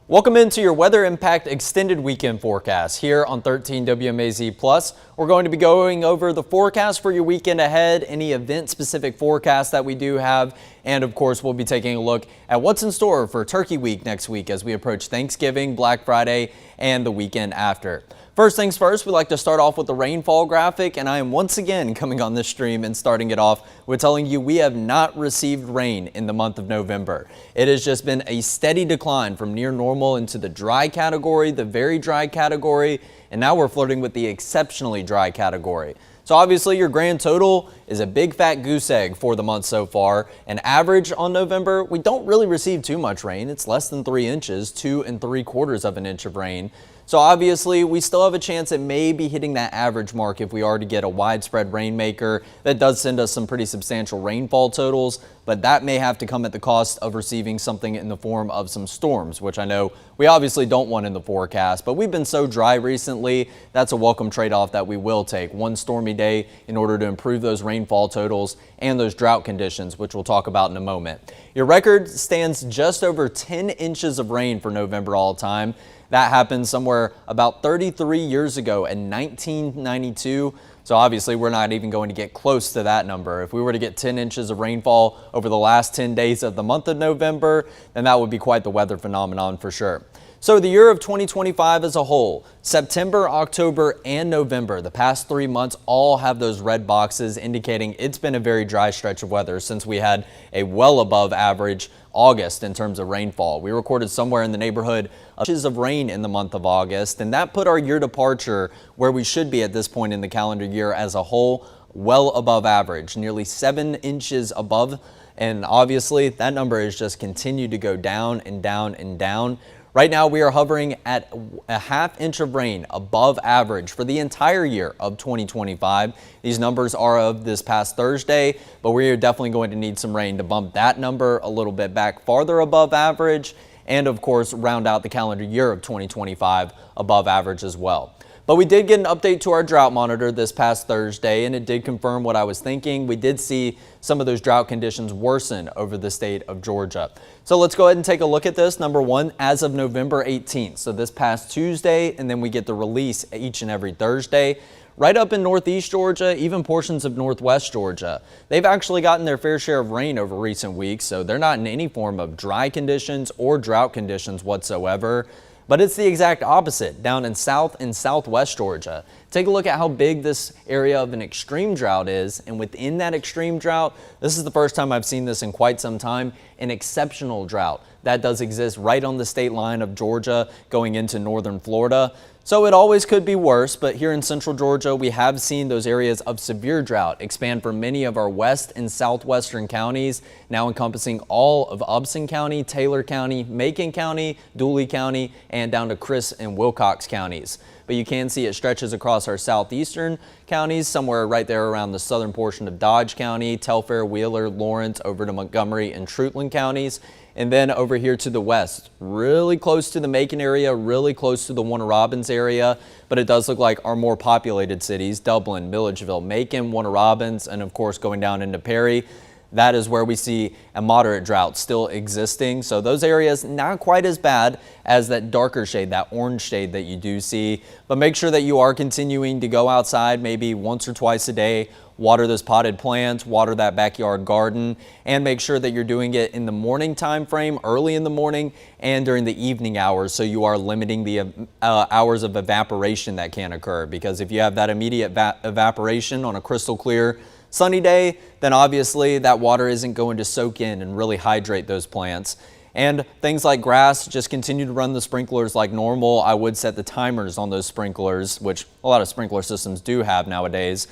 Welcome into your Weather Impact Extended Weekend Forecast here on 13 WMAZ Plus. We're going to be going over the forecast for your weekend ahead, any event-specific forecasts that we do have, and of course we'll be taking a look at what's in store for Turkey Week next week as we approach Thanksgiving, Black Friday, and the weekend after. First things first, we like to start off with the rainfall graphic, and I am once again coming on this stream and starting it off with telling you we have not received rain in the month of November. It has just been a steady decline from near normal into the dry category, the very dry category, and now we're flirting with the exceptionally dry category. So obviously your grand total is a big fat goose egg for the month so far. An average on November, we don't really receive too much rain. It's less than 3 inches, 2 3/4 of an inch of rain. So obviously we still have a chance at maybe hitting that average mark if we are to get a widespread rainmaker. That does send us some pretty substantial rainfall totals, but that may have to come at the cost of receiving something in the form of some storms, which I know we obviously don't want in the forecast, but we've been so dry recently, that's a welcome trade-off that we will take. One stormy day in order to improve those rainfall totals and those drought conditions, which we'll talk about in a moment. Your record stands just over 10 inches of rain for November all time. That happened somewhere about 33 years ago in 1992. So obviously we're not even going to get close to that number. If we were to get 10 inches of rainfall over the last 10 days of the month of November, then that would be quite the weather phenomenon for sure. So the year of 2025 as a whole, September, October, and November, the past 3 months all have those red boxes indicating it's been a very dry stretch of weather since we had a well above average August in terms of rainfall. We recorded somewhere in the neighborhood of inches of rain in the month of August, and that put our year departure where we should be at this point in the calendar year as a whole, well above average, nearly 7 inches above. And obviously that number has just continued to go down and down and down. Right now we are hovering at a ½ inch of rain above average for the entire year of 2025. These numbers are of this past Thursday, but we are definitely going to need some rain to bump that number a little bit back farther above average and of course round out the calendar year of 2025 above average as well. But we did get an update to our drought monitor this past Thursday, and it did confirm what I was thinking. We did see some of those drought conditions worsen over the state of Georgia. So let's go ahead and take a look at this. Number one, as of November 18th, so this past Tuesday, and then we get the release each and every Thursday. Right up in northeast Georgia, even portions of northwest Georgia, they've actually gotten their fair share of rain over recent weeks, so they're not in any form of dry conditions or drought conditions whatsoever. But it's the exact opposite down in south and southwest Georgia. Take a look at how big this area of an extreme drought is, and within that extreme drought, this is the first time I've seen this in quite some time, an exceptional drought. That does exist right on the state line of Georgia going into northern Florida. So it always could be worse, but here in central Georgia, we have seen those areas of severe drought expand for many of our west and southwestern counties, now encompassing all of Upson County, Taylor County, Macon County, Dooley County, and down to Chris and Wilcox counties. But you can see it stretches across our southeastern counties, somewhere right there around the southern portion of Dodge County, Telfair, Wheeler, Lawrence, over to Montgomery and Treutlen counties. And then over here to the west, really close to the Macon area, really close to the Warner Robins area, but it does look like our more populated cities, Dublin, Milledgeville, Macon, Warner Robins, and of course going down into Perry. That is where we see a moderate drought still existing. So those areas not quite as bad as that darker shade, that orange shade that you do see. But make sure that you are continuing to go outside maybe once or twice a day, water those potted plants, water that backyard garden, and make sure that you're doing it in the morning time frame, early in the morning, and during the evening hours, so you are limiting the hours of evaporation that can occur. Because if you have that immediate evaporation on a crystal clear sunny day, then obviously that water isn't going to soak in and really hydrate those plants. And things like grass, just continue to run the sprinklers like normal. I would set the timers on those sprinklers, which a lot of sprinkler systems do have nowadays,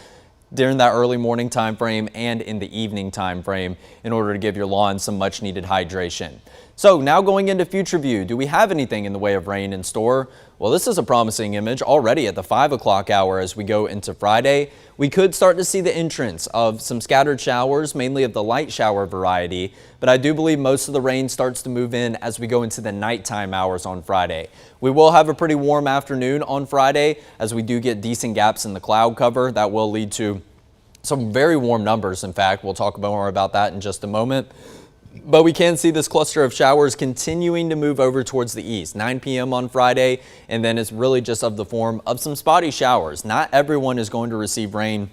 during that early morning time frame and in the evening time frame in order to give your lawn some much needed hydration. So now going into future view, do we have anything in the way of rain in store? Well, this is a promising image already at the 5 o'clock hour as we go into Friday. We could start to see the entrance of some scattered showers, mainly of the light shower variety, but I do believe most of the rain starts to move in as we go into the nighttime hours on Friday. We will have a pretty warm afternoon on Friday as we do get decent gaps in the cloud cover. That will lead to some very warm numbers. In fact, we'll talk more about that in just a moment. But we can see this cluster of showers continuing to move over towards the east. 9 p.m. on Friday, and then it's really just of the form of some spotty showers. Not everyone is going to receive rain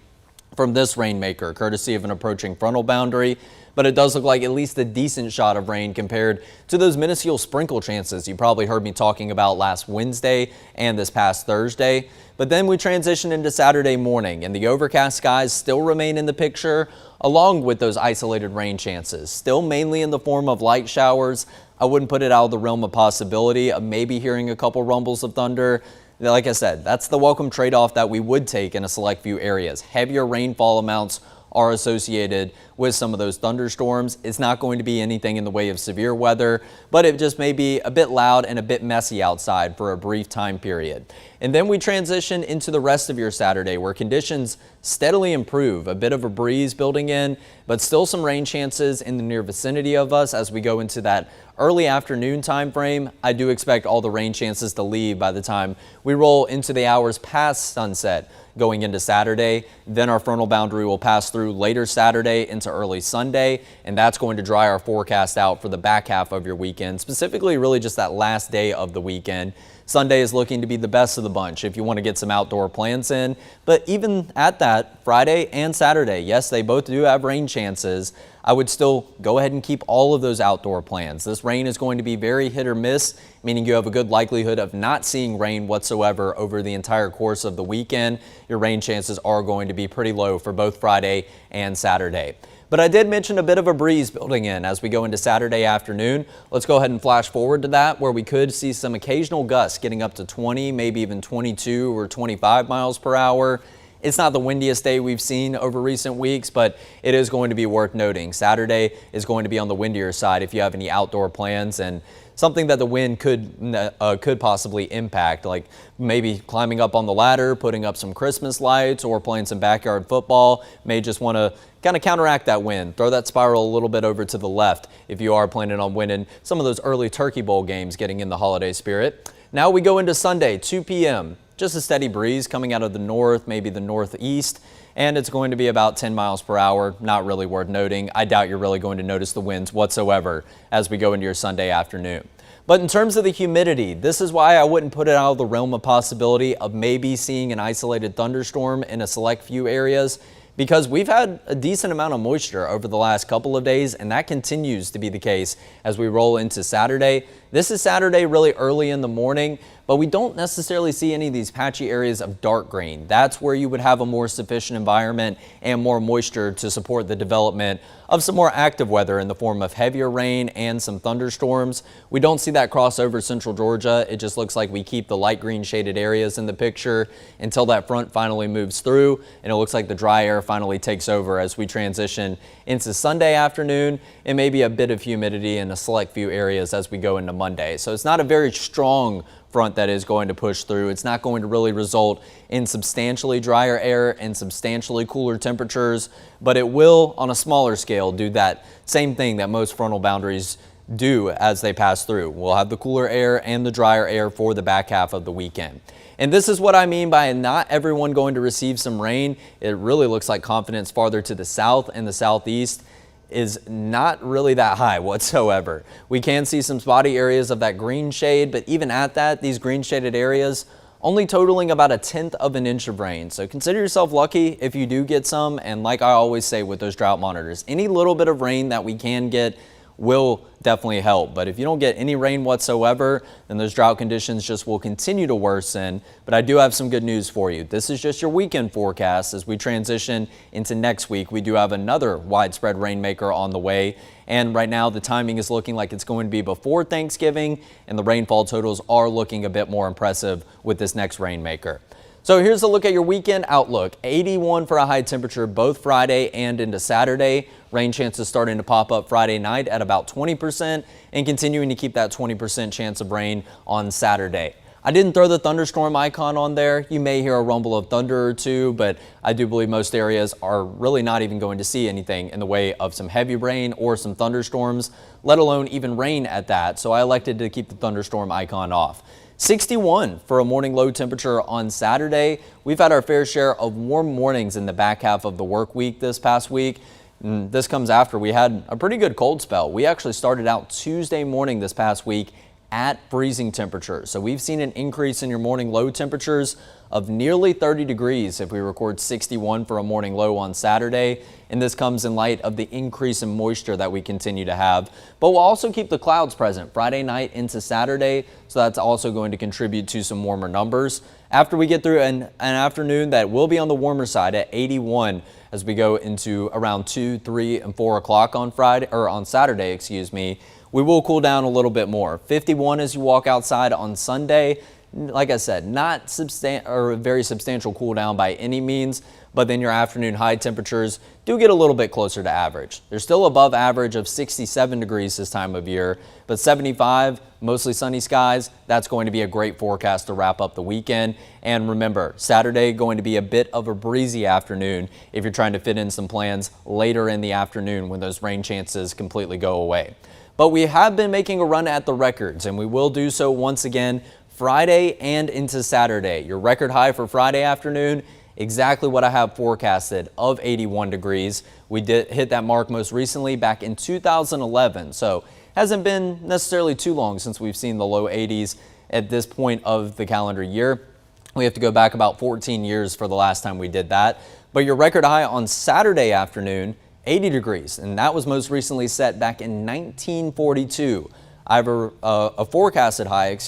from this rainmaker, courtesy of an approaching frontal boundary, but it does look like at least a decent shot of rain compared to those minuscule sprinkle chances you probably heard me talking about last Wednesday and this past Thursday. But then we transition into Saturday morning, and the overcast skies still remain in the picture, along with those isolated rain chances, still mainly in the form of light showers. I wouldn't put it out of the realm of possibility of maybe hearing a couple rumbles of thunder. Like I said, that's the welcome trade-off that we would take in a select few areas. Heavier rainfall amounts are associated with some of those thunderstorms. It's not going to be anything in the way of severe weather, but it just may be a bit loud and a bit messy outside for a brief time period. And then we transition into the rest of your Saturday, where conditions steadily improve. A bit of a breeze building in, but still some rain chances in the near vicinity of us as we go into that early afternoon time frame. I do expect all the rain chances to leave by the time we roll into the hours past sunset going into Saturday. Then our frontal boundary will pass through later Saturday into early Sunday, and that's going to dry our forecast out for the back half of your weekend, specifically really just that last day of the weekend. Sunday is looking to be the best of the bunch if you want to get some outdoor plans in. But even at that, Friday and Saturday, yes, they both do have rain chances. I would still go ahead and keep all of those outdoor plans. This rain is going to be very hit or miss, meaning you have a good likelihood of not seeing rain whatsoever over the entire course of the weekend. Your rain chances are going to be pretty low for both Friday and Saturday. But I did mention a bit of a breeze building in as we go into Saturday afternoon. Let's go ahead and flash forward to that, where we could see some occasional gusts getting up to 20, maybe even 22 or 25 miles per hour. It's not the windiest day we've seen over recent weeks, but it is going to be worth noting. Saturday is going to be on the windier side if you have any outdoor plans, and something that the wind could possibly impact, like maybe climbing up on the ladder, putting up some Christmas lights, or playing some backyard football. May just want to kind of counteract that wind, throw that spiral a little bit over to the left if you are planning on winning some of those early Turkey Bowl games, getting in the holiday spirit. Now we go into Sunday, 2 p.m. Just a steady breeze coming out of the north, maybe the northeast, and it's going to be about 10 miles per hour. Not really worth noting. I doubt you're really going to notice the winds whatsoever as we go into your Sunday afternoon. But in terms of the humidity, this is why I wouldn't put it out of the realm of possibility of maybe seeing an isolated thunderstorm in a select few areas, because we've had a decent amount of moisture over the last couple of days, and that continues to be the case as we roll into Saturday. This is Saturday really early in the morning, but we don't necessarily see any of these patchy areas of dark green. That's where you would have a more sufficient environment and more moisture to support the development of some more active weather in the form of heavier rain and some thunderstorms. We don't see that cross over central Georgia. It just looks like we keep the light green shaded areas in the picture until that front finally moves through, and it looks like the dry air finally takes over as we transition into Sunday afternoon, and maybe a bit of humidity in a select few areas as we go into Monday. So it's not a very strong front that is going to push through. It's not going to really result in substantially drier air and substantially cooler temperatures, but it will, on a smaller scale, do that same thing that most frontal boundaries do as they pass through. We'll have the cooler air and the drier air for the back half of the weekend. And this is what I mean by not everyone going to receive some rain. It really looks like confidence farther to the south and the southeast is not really that high whatsoever. We can see some spotty areas of that green shade, but even at that, these green shaded areas only totaling about 1/10 of an inch of rain. So consider yourself lucky if you do get some. And like I always say with those drought monitors, any little bit of rain that we can get will definitely help. But if you don't get any rain whatsoever, then those drought conditions just will continue to worsen. But I do have some good news for you. This is just your weekend forecast. As we transition into next week, we do have another widespread rainmaker on the way. And right now the timing is looking like it's going to be before Thanksgiving, and the rainfall totals are looking a bit more impressive with this next rainmaker. So here's a look at your weekend outlook. 81 for a high temperature both Friday and into Saturday. Rain chances starting to pop up Friday night at about 20% and continuing to keep that 20% chance of rain on Saturday. I didn't throw the thunderstorm icon on there. You may hear a rumble of thunder or two, but I do believe most areas are really not even going to see anything in the way of some heavy rain or some thunderstorms, let alone even rain at that. So I elected to keep the thunderstorm icon off. 61 for a morning low temperature on Saturday. We've had our fair share of warm mornings in the back half of the work week this past week. This comes after we had a pretty good cold spell. We actually started out Tuesday morning this past week at freezing temperatures. So we've seen an increase in your morning low temperatures of nearly 30 degrees if we record 61 for a morning low on Saturday. And this comes in light of the increase in moisture that we continue to have. But we'll also keep the clouds present Friday night into Saturday. So that's also going to contribute to some warmer numbers. After we get through an afternoon that will be on the warmer side at 81 as we go into around 2, 3, and 4 o'clock on Saturday, excuse me, we will cool down a little bit more. 51 as you walk outside on Sunday. Like I said, not a very substantial cool down by any means, but then your afternoon high temperatures do get a little bit closer to average. They're still above average of 67 degrees this time of year, but 75, mostly sunny skies, that's going to be a great forecast to wrap up the weekend. And remember, Saturday going to be a bit of a breezy afternoon if you're trying to fit in some plans later in the afternoon when those rain chances completely go away. But we have been making a run at the records, and we will do so once again Friday and into Saturday. Your record high for Friday afternoon, exactly what I have forecasted of 81 degrees. We did hit that mark most recently back in 2011. So hasn't been necessarily too long since we've seen the low 80s at this point of the calendar year. We have to go back about 14 years for the last time we did that. But your record high on Saturday afternoon, 80 degrees, and that was most recently set back in 1942. I have a forecasted high,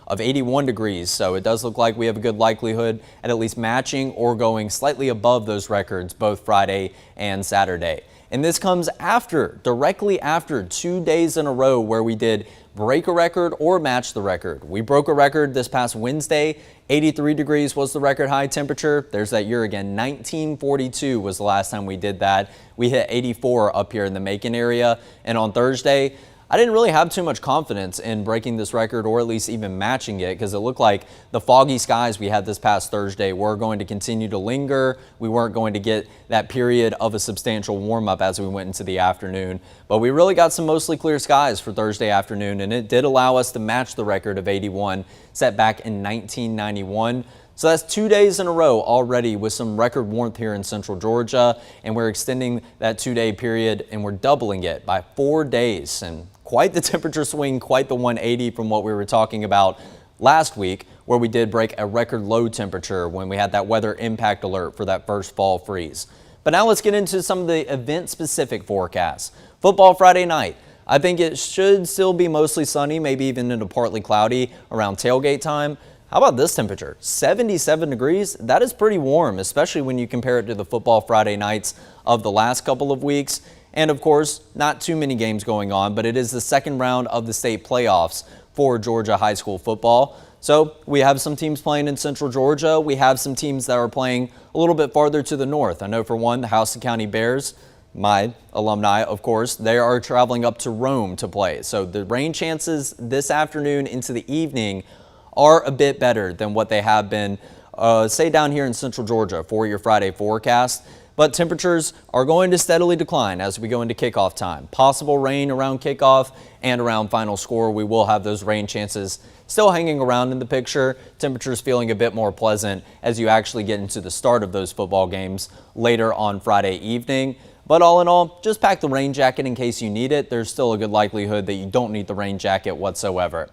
of 81 degrees, so it does look like we have a good likelihood at least matching or going slightly above those records both Friday and Saturday. And this comes directly after 2 days in a row where we did break a record or match the record. We broke a record this past Wednesday. 83 degrees was the record high temperature. There's that year again. 1942 was the last time we did that. We hit 84 up here in the Macon area. And on Thursday, I didn't really have too much confidence in breaking this record or at least even matching it because it looked like the foggy skies we had this past Thursday were going to continue to linger. We weren't going to get that period of a substantial warm up as we went into the afternoon. But we really got some mostly clear skies for Thursday afternoon, and it did allow us to match the record of 81 set back in 1991. So that's 2 days in a row already with some record warmth here in central Georgia, and we're extending that 2-day period and we're doubling it by 4 days. And quite the temperature swing, quite the 180 from what we were talking about last week, where we did break a record low temperature when we had that weather impact alert for that first fall freeze. But now let's get into some of the event-specific forecasts. Football Friday night. I think it should still be mostly sunny, maybe even into partly cloudy around tailgate time. How about this temperature? 77 degrees. That is pretty warm, especially when you compare it to the Football Friday nights of the last couple of weeks. And of course, not too many games going on, but it is the second round of the state playoffs for Georgia high school football. So we have some teams playing in central Georgia. We have some teams that are playing a little bit farther to the north. I know for one, the Houston County Bears, my alumni, of course, they are traveling up to Rome to play. So the rain chances this afternoon into the evening are a bit better than what they have been, say down here in central Georgia for your Friday forecast. But temperatures are going to steadily decline as we go into kickoff time. Possible rain around kickoff and around final score. We will have those rain chances still hanging around in the picture. Temperatures feeling a bit more pleasant as you actually get into the start of those football games later on Friday evening. But all in all, just pack the rain jacket in case you need it. There's still a good likelihood that you don't need the rain jacket whatsoever.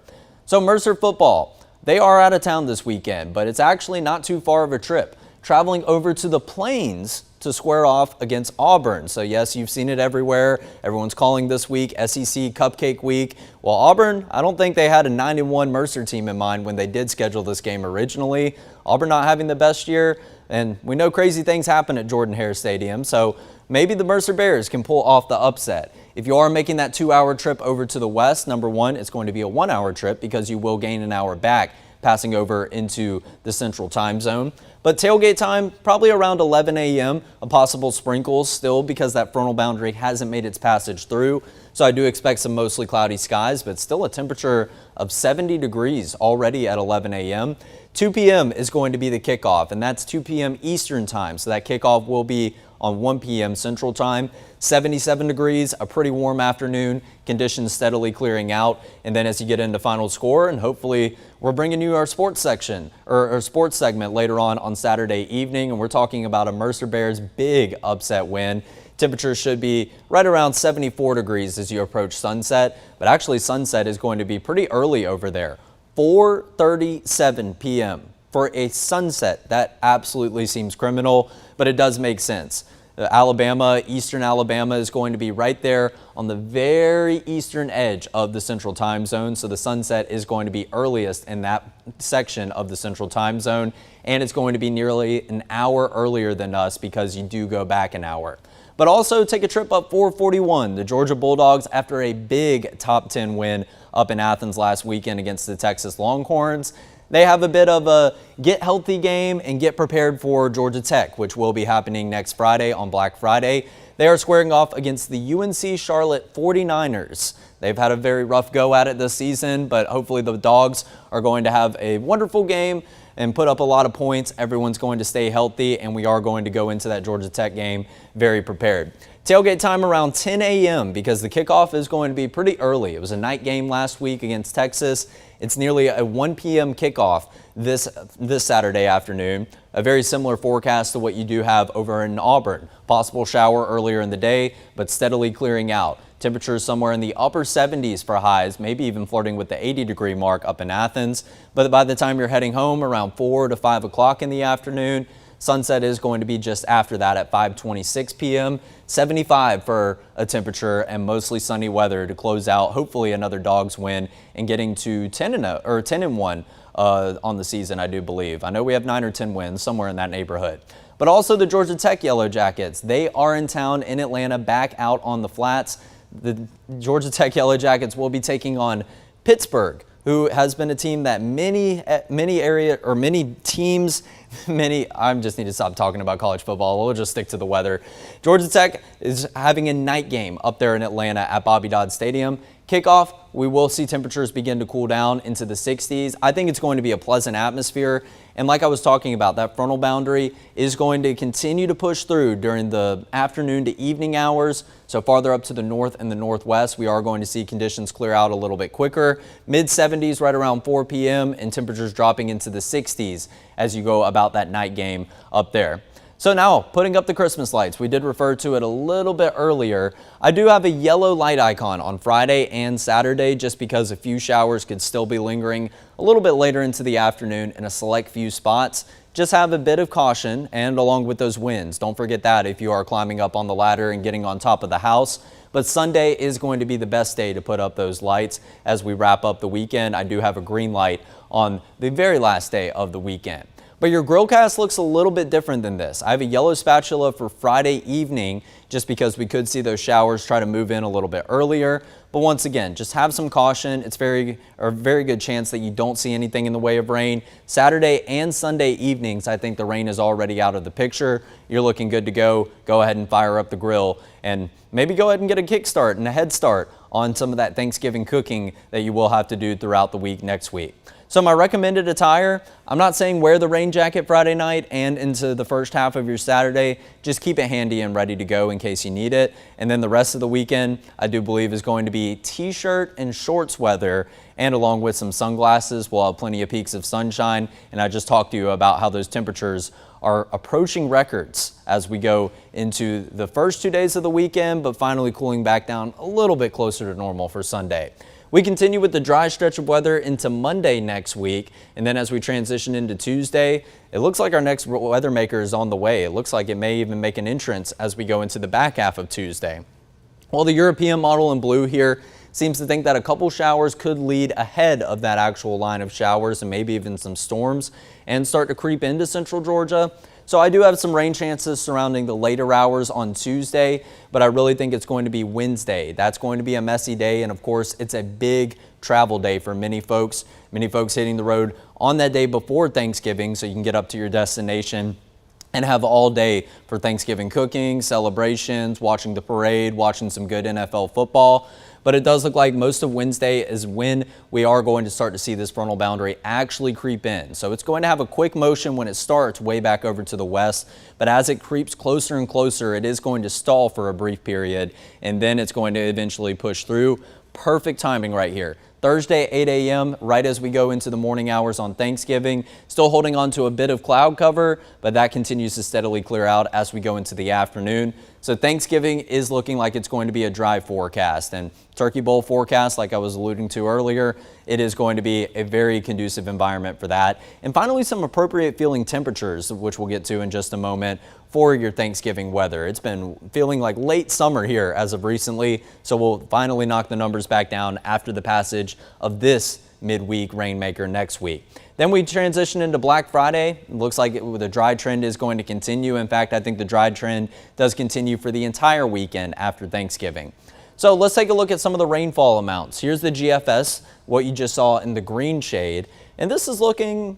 So Mercer football. They are out of town this weekend, but it's actually not too far of a trip. Traveling over to the Plains to square off against Auburn. So yes, you've seen it everywhere. Everyone's calling this week SEC Cupcake Week. Well, Auburn, I don't think they had a 9-1 Mercer team in mind when they did schedule this game originally. Auburn not having the best year, and we know crazy things happen at Jordan-Hare Stadium, so maybe the Mercer Bears can pull off the upset. If you are making that 2-hour trip over to the west, number one, it's going to be a 1-hour trip because you will gain an hour back passing over into the central time zone. But tailgate time, probably around 11 a.m., a possible sprinkles still because that frontal boundary hasn't made its passage through. So I do expect some mostly cloudy skies, but still a temperature of 70 degrees already at 11 a.m. 2 p.m. is going to be the kickoff, and that's 2 p.m. Eastern time. So that kickoff will be on 1 p.m. Central time. 77 degrees, a pretty warm afternoon, conditions steadily clearing out. And then as you get into final score, and hopefully we're bringing you our sports section or our sports segment later on Saturday evening. And we're talking about a Mercer Bears big upset win, Temperatures should be right around 74 degrees as you approach sunset, but actually sunset is going to be pretty early over there. 4:37 p.m. for a sunset. That absolutely seems criminal, but it does make sense. Eastern Alabama is going to be right there on the very eastern edge of the central time zone. So the sunset is going to be earliest in that section of the central time zone. And it's going to be nearly an hour earlier than us because you do go back an hour. But also take a trip up 441. The Georgia Bulldogs, after a big top 10 win up in Athens last weekend against the Texas Longhorns, they have a bit of a get healthy game and get prepared for Georgia Tech, which will be happening next Friday on Black Friday. They are squaring off against the UNC Charlotte 49ers. They've had a very rough go at it this season, but hopefully the Dogs are going to have a wonderful game and put up a lot of points. Everyone's going to stay healthy, and we are going to go into that Georgia Tech game very prepared. Tailgate time around 10 a.m. because the kickoff is going to be pretty early. It was a night game last week against Texas. It's nearly a 1 p.m. kickoff this Saturday afternoon. A very similar forecast to what you do have over in Auburn. Possible shower earlier in the day, but steadily clearing out. Temperatures somewhere in the upper 70s for highs, maybe even flirting with the 80-degree mark up in Athens. But by the time you're heading home around 4 to 5 o'clock in the afternoon, sunset is going to be just after that at 5:26 p.m. 75 for a temperature and mostly sunny weather to close out hopefully another Dogs win and getting to 10-1 on the season, I do believe. I know we have 9 or 10 wins somewhere in that neighborhood. But also the Georgia Tech Yellow Jackets. They are in town in Atlanta, back out on the flats. The Georgia Tech Yellow Jackets will be taking on Pittsburgh, who has been a team that I just need to stop talking about college football. We'll just stick to the weather. Georgia Tech is having a night game up there in Atlanta at Bobby Dodd Stadium. Kickoff, we will see temperatures begin to cool down into the 60s. I think it's going to be a pleasant atmosphere. And like I was talking about, that frontal boundary is going to continue to push through during the afternoon to evening hours. So farther up to the north and the northwest, we are going to see conditions clear out a little bit quicker. Mid-70s right around 4 p.m. and temperatures dropping into the 60s as you go about that night game up there. So now, putting up the Christmas lights. We did refer to it a little bit earlier. I do have a yellow light icon on Friday and Saturday just because a few showers could still be lingering a little bit later into the afternoon in a select few spots. Just have a bit of caution, and along with those winds. Don't forget that if you are climbing up on the ladder and getting on top of the house. But Sunday is going to be the best day to put up those lights as we wrap up the weekend. I do have a green light on the very last day of the weekend. But your grillcast looks a little bit different than this. I have a yellow spatula for Friday evening just because we could see those showers try to move in a little bit earlier. But once again, just have some caution. It's a very good chance that you don't see anything in the way of rain. Saturday and Sunday evenings, I think the rain is already out of the picture. You're looking good to go. Go ahead and fire up the grill and maybe go ahead and get a kickstart and a head start on some of that Thanksgiving cooking that you will have to do throughout the week next week. So my recommended attire, I'm not saying wear the rain jacket Friday night and into the first half of your Saturday. Just keep it handy and ready to go in case you need it. And then the rest of the weekend, I do believe, is going to be t-shirt and shorts weather, and along with some sunglasses. We'll have plenty of peaks of sunshine. And I just talked to you about how those temperatures are approaching records as we go into the first 2 days of the weekend, but finally cooling back down a little bit closer to normal for Sunday. We continue with the dry stretch of weather into Monday next week, and then as we transition into Tuesday, it looks like our next weather maker is on the way. It looks like it may even make an entrance as we go into the back half of Tuesday. Well, the European model in blue here seems to think that a couple showers could lead ahead of that actual line of showers and maybe even some storms and start to creep into central Georgia. So I do have some rain chances surrounding the later hours on Tuesday, but I really think it's going to be Wednesday. That's going to be a messy day, and of course, it's a big travel day for many folks. Many folks hitting the road on that day before Thanksgiving so you can get up to your destination and have all day for Thanksgiving cooking, celebrations, watching the parade, watching some good NFL football. But it does look like most of Wednesday is when we are going to start to see this frontal boundary actually creep in. So it's going to have a quick motion when it starts way back over to the west, but as it creeps closer and closer, it is going to stall for a brief period, and then it's going to eventually push through. Perfect timing right here. Thursday, 8 a.m., right as we go into the morning hours on Thanksgiving. Still holding on to a bit of cloud cover, but that continues to steadily clear out as we go into the afternoon. So Thanksgiving is looking like it's going to be a dry forecast, and Turkey Bowl forecast, like I was alluding to earlier, it is going to be a very conducive environment for that. And finally, some appropriate feeling temperatures, which we'll get to in just a moment, for your Thanksgiving weather. It's been feeling like late summer here as of recently, so we'll finally knock the numbers back down after the passage of this midweek rainmaker next week. Then we transition into Black Friday. It looks like the dry trend is going to continue. In fact, I think the dry trend does continue for the entire weekend after Thanksgiving. So let's take a look at some of the rainfall amounts. Here's the GFS, what you just saw in the green shade. And this is looking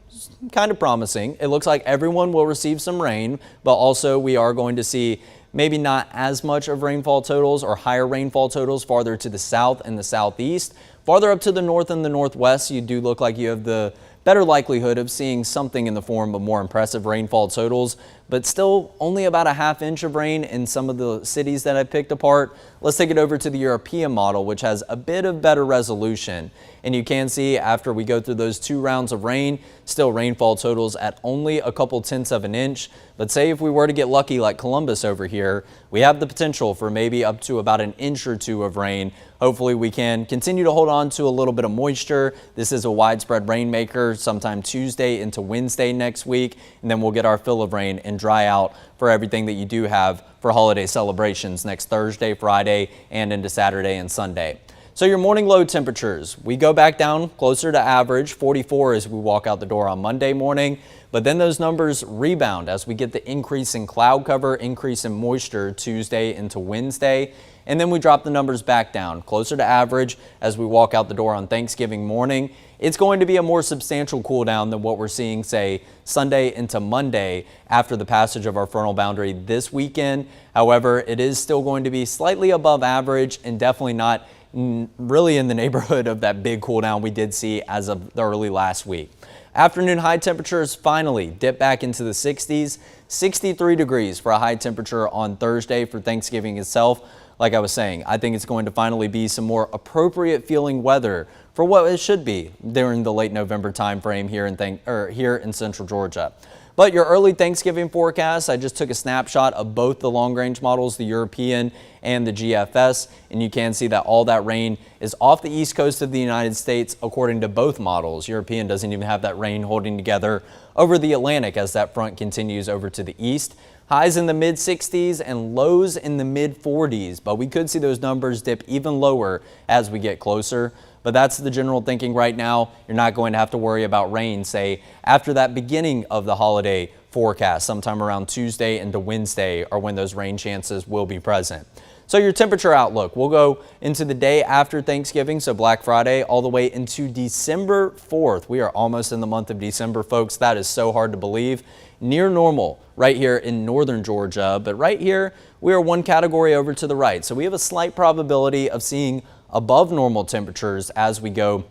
kind of promising. It looks like everyone will receive some rain, but also we are going to see maybe not as much of rainfall totals or higher rainfall totals farther to the south and the southeast. Farther up to the north and the northwest, you do look like you have the better likelihood of seeing something in the form of more impressive rainfall totals, but still only about a ½ inch of rain in some of the cities that I picked apart. Let's take it over to the European model, which has a bit of better resolution. And you can see after we go through those 2 rounds of rain, still rainfall totals at only a couple tenths of an inch. But say if we were to get lucky like Columbus over here, we have the potential for maybe up to about an inch or 2 of rain. Hopefully we can continue to hold on to a little bit of moisture. This is a widespread rainmaker sometime Tuesday into Wednesday next week, and then we'll get our fill of rain and dry out for everything that you do have for holiday celebrations next Thursday, Friday, and into Saturday and Sunday. So your morning low temperatures, we go back down closer to average, 44 as we walk out the door on Monday morning, but then those numbers rebound as we get the increase in cloud cover, increase in moisture Tuesday into Wednesday, and then we drop the numbers back down closer to average as we walk out the door on Thanksgiving morning. It's going to be a more substantial cool down than what we're seeing, say, Sunday into Monday after the passage of our frontal boundary this weekend. However, it is still going to be slightly above average and definitely not really in the neighborhood of that big cool down we did see as of the early last week. Afternoon high temperatures finally dip back into the 60s, 63 degrees for a high temperature on Thursday for Thanksgiving itself. Like I was saying, I think it's going to finally be some more appropriate feeling weather for what it should be during the late November time frame here in Central Georgia. But your early Thanksgiving forecast, I just took a snapshot of both the long-range models, the European and the GFS, and you can see that all that rain is off the east coast of the United States according to both models. European doesn't even have that rain holding together over the Atlantic as that front continues over to the east. Highs in the mid-60s and lows in the mid-40s, but we could see those numbers dip even lower as we get closer. But that's the general thinking right now. You're not going to have to worry about rain, say, after that beginning of the holiday forecast, sometime around Tuesday into Wednesday are when those rain chances will be present. So your temperature outlook, we'll go into the day after Thanksgiving, so Black Friday, all the way into December 4th. We are almost in the month of December, folks. That is so hard to believe. Near normal right here in northern Georgia, but right here we are one category over to the right. So we have a slight probability of seeing above normal temperatures as we go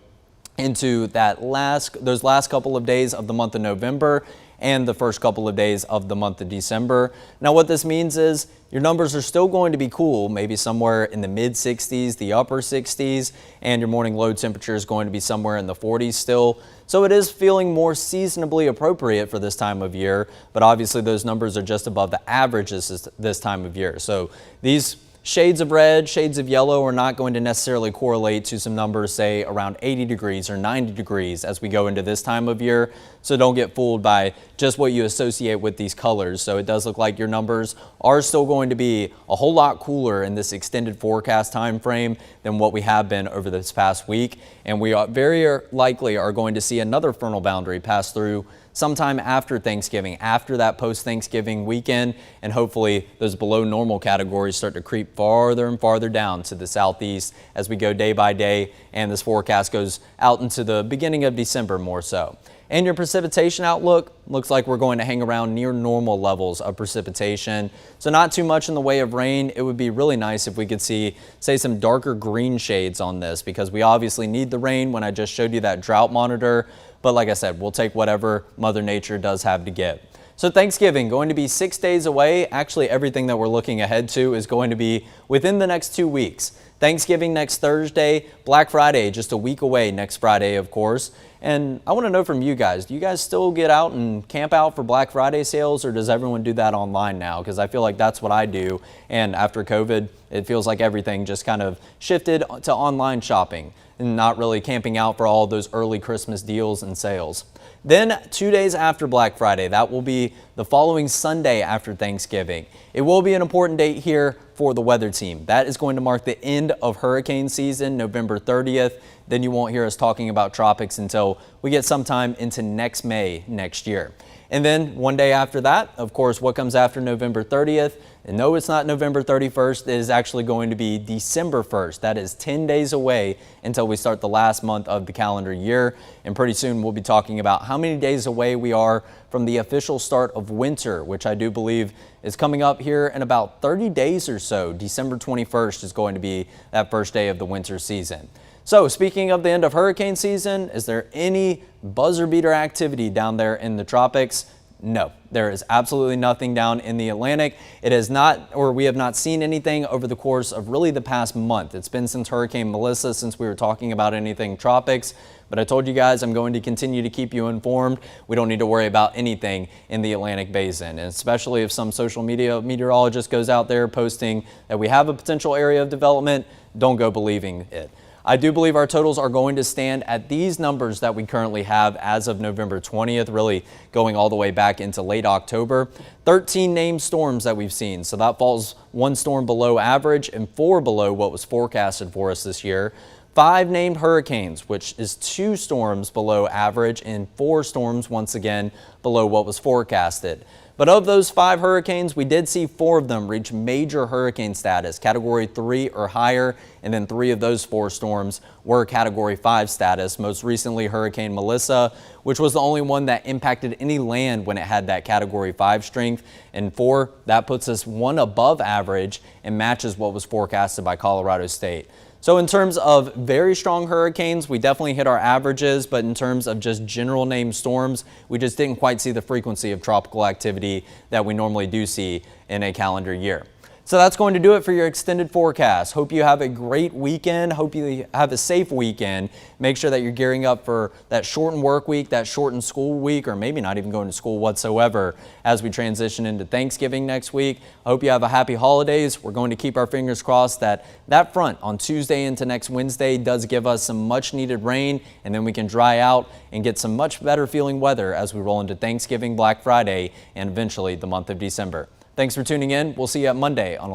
into those last couple of days of the month of November and the first couple of days of the month of December. Now what this means is your numbers are still going to be cool, maybe somewhere in the mid-60s, the upper 60s, and your morning low temperature is going to be somewhere in the 40s still. So it is feeling more seasonably appropriate for this time of year, but obviously those numbers are just above the averages this time of year. So these shades of red, shades of yellow are not going to necessarily correlate to some numbers, say, around 80 degrees or 90 degrees as we go into this time of year. So don't get fooled by just what you associate with these colors. So it does look like your numbers are still going to be a whole lot cooler in this extended forecast time frame than what we have been over this past week. And we are very likely are going to see another frontal boundary pass through sometime after Thanksgiving, after that post-Thanksgiving weekend, and hopefully those below normal categories start to creep farther and farther down to the southeast as we go day by day, and this forecast goes out into the beginning of December more so. And your precipitation outlook looks like we're going to hang around near normal levels of precipitation. So not too much in the way of rain. It would be really nice if we could see, say, some darker green shades on this, because we obviously need the rain when I just showed you that drought monitor. But like I said, we'll take whatever Mother Nature does have to give. So Thanksgiving going to be 6 days away. Actually, everything that we're looking ahead to is going to be within the next 2 weeks. Thanksgiving next Thursday, Black Friday just a week away next Friday, of course. And I want to know from you guys, do you guys still get out and camp out for Black Friday sales, or does everyone do that online now? Because I feel like that's what I do. And after COVID, it feels like everything just kind of shifted to online shopping and not really camping out for all those early Christmas deals and sales. Then 2 days after Black Friday, that will be the following Sunday after Thanksgiving. It will be an important date here for the weather team. That is going to mark the end of hurricane season, November 30th. Then you won't hear us talking about tropics until we get sometime into next May next year. And then one day after that, of course, what comes after November 30th? And no, it's not November 31st. It is actually going to be December 1st. That is 10 days away until we start the last month of the calendar year. And pretty soon we'll be talking about how many days away we are from the official start of winter, which I do believe is coming up here in about 30 days or so. December 21st is going to be that first day of the winter season. So speaking of the end of hurricane season, is there any buzzer beater activity down there in the tropics? No, there is absolutely nothing down in the Atlantic. It is not, or we have not seen anything over the course of really the past month. It's been since Hurricane Melissa since we were talking about anything tropics. But I told you guys I'm going to continue to keep you informed. We don't need to worry about anything in the Atlantic Basin, and especially if some social media meteorologist goes out there posting that we have a potential area of development, don't go believing it. I do believe our totals are going to stand at these numbers that we currently have as of November 20th, really going all the way back into late October. 13 named storms that we've seen, so that falls 1 storm below average and 4 below what was forecasted for us this year. 5 named hurricanes, which is 2 storms below average and 4 storms once again below what was forecasted. But of those 5 hurricanes, we did see 4 of them reach major hurricane status, Category 3 or higher, and then 3 of those 4 storms were Category 5 status, most recently Hurricane Melissa, which was the only one that impacted any land when it had that Category 5 strength, and 4, that puts us 1 above average and matches what was forecasted by Colorado State. So in terms of very strong hurricanes, we definitely hit our averages, but in terms of just general named storms, we just didn't quite see the frequency of tropical activity that we normally do see in a calendar year. So that's going to do it for your extended forecast. Hope you have a great weekend. Hope you have a safe weekend. Make sure that you're gearing up for that shortened work week, that shortened school week, or maybe not even going to school whatsoever as we transition into Thanksgiving next week. I hope you have a happy holidays. We're going to keep our fingers crossed that that front on Tuesday into next Wednesday does give us some much needed rain, and then we can dry out and get some much better feeling weather as we roll into Thanksgiving, Black Friday, and eventually the month of December. Thanks for tuning in. We'll see you at Monday on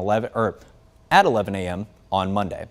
at 11 a.m. on Monday.